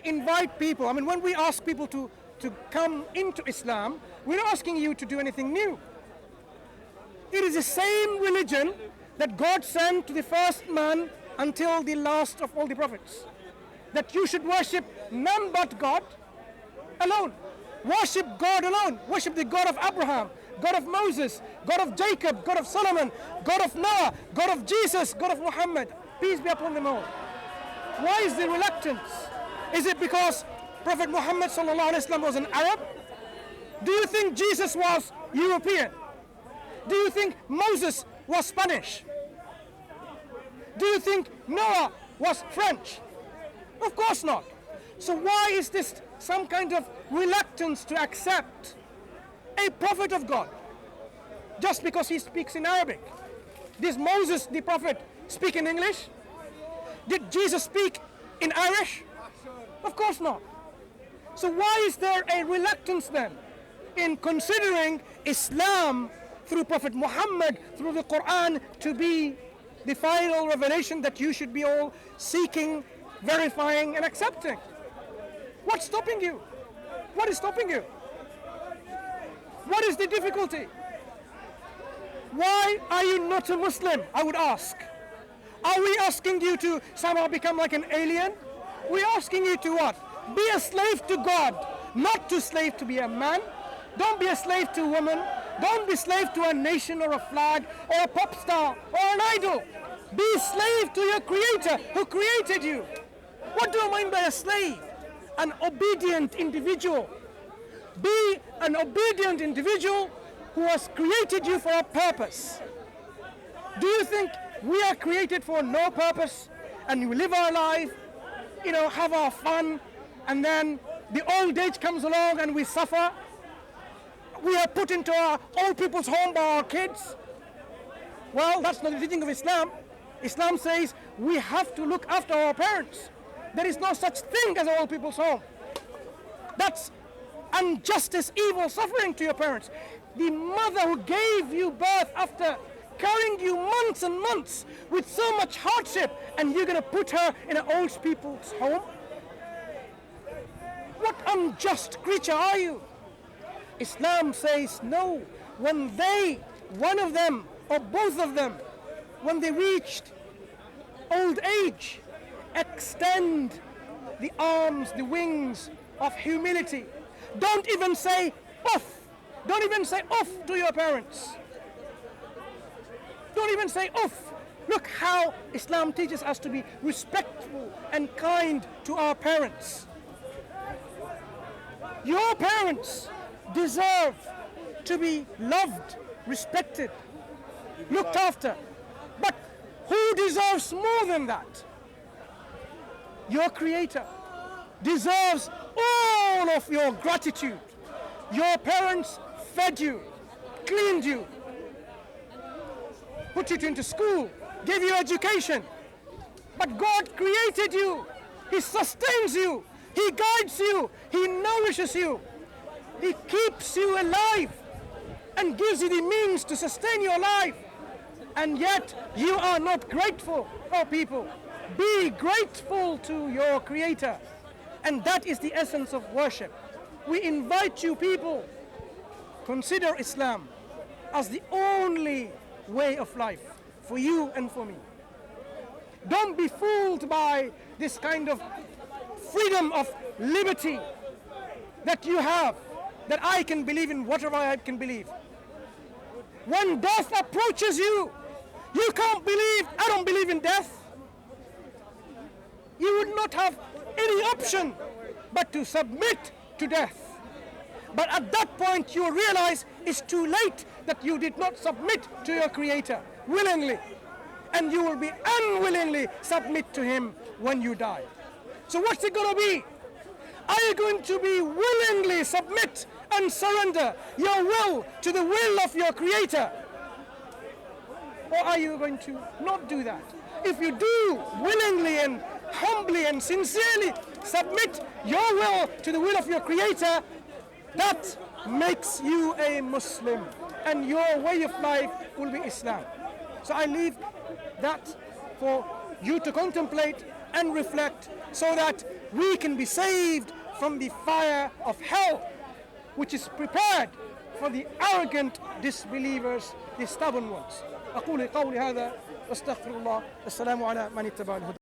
invite people, I mean, when we ask people to come into Islam, we're not asking you to do anything new. It is the same religion that God sent to the first man until the last of all the prophets. That you should worship none but God alone. Worship God alone. Worship the God of Abraham, God of Moses, God of Jacob, God of Solomon, God of Noah, God of Jesus, God of Muhammad. Peace be upon them all. Why is the reluctance? Is it because Prophet Muhammad ﷺ was an Arab? Do you think Jesus was European? Do you think Moses was Spanish? Do you think Noah was French? Of course not. So why is this some kind of reluctance to accept a prophet of God just because he speaks in Arabic? Did Moses, the prophet, speak in English? Did Jesus speak in Irish? Of course not. So why is there a reluctance then in considering Islam through Prophet Muhammad, through the Quran, to be the final revelation that you should be all seeking, verifying, and accepting? What's stopping you? What is stopping you? What is the difficulty? Why are you not a Muslim? I would ask. Are we asking you to somehow become like an alien? We're asking you to what? Be a slave to God, not to slave to be a man. Don't be a slave to a woman. Don't be slave to a nation or a flag or a pop star or an idol. Be a slave to your Creator who created you. What do I mean by a slave? An obedient individual. Be an obedient individual who has created you for a purpose. Do you think we are created for no purpose and we live our life, have our fun, and then the old age comes along and we suffer? We are put into our old people's home by our kids. Well, that's not the teaching of Islam. Islam says we have to look after our parents. There is no such thing as old people's home. That's injustice, evil, suffering to your parents. The mother who gave you birth after carrying you months and months with so much hardship, and you're going to put her in an old people's home? What unjust creature are you? Islam says no. When they, one of them or both of them, when they reached old age, extend the arms, the wings of humility. Don't even say off. Don't even say off to your parents. Don't even say off. Look how Islam teaches us to be respectful and kind to our parents. Your parents deserve to be loved, respected, looked after. But who deserves more than that? Your Creator deserves all of your gratitude. Your parents fed you, cleaned you, put you into school, gave you education. But God created you. He sustains you. He guides you. He nourishes you. He keeps you alive and gives you the means to sustain your life. And yet you are not grateful. Oh people, be grateful to your Creator. And that is the essence of worship. We invite you people, consider Islam as the only way of life for you and for me. Don't be fooled by this kind of freedom of liberty that you have, that I can believe in whatever I can believe. When death approaches you, you can't believe, I don't believe in death. You would not have any option but to submit to death. But at that point you realize it's too late, that you did not submit to your Creator willingly. And you will be unwillingly submit to Him when you die. So what's it going to be? Are you going to be willingly submit and surrender your will to the will of your Creator? Or are you going to not do that? If you do willingly and humbly and sincerely submit your will to the will of your Creator, that makes you a Muslim, and your way of life will be Islam. So I leave that for you to contemplate and reflect, so that we can be saved from the fire of hell, which is prepared for the arrogant disbelievers, the stubborn ones. أقول قولي هذا واستغفر الله. السلام على من اتبع الهدى.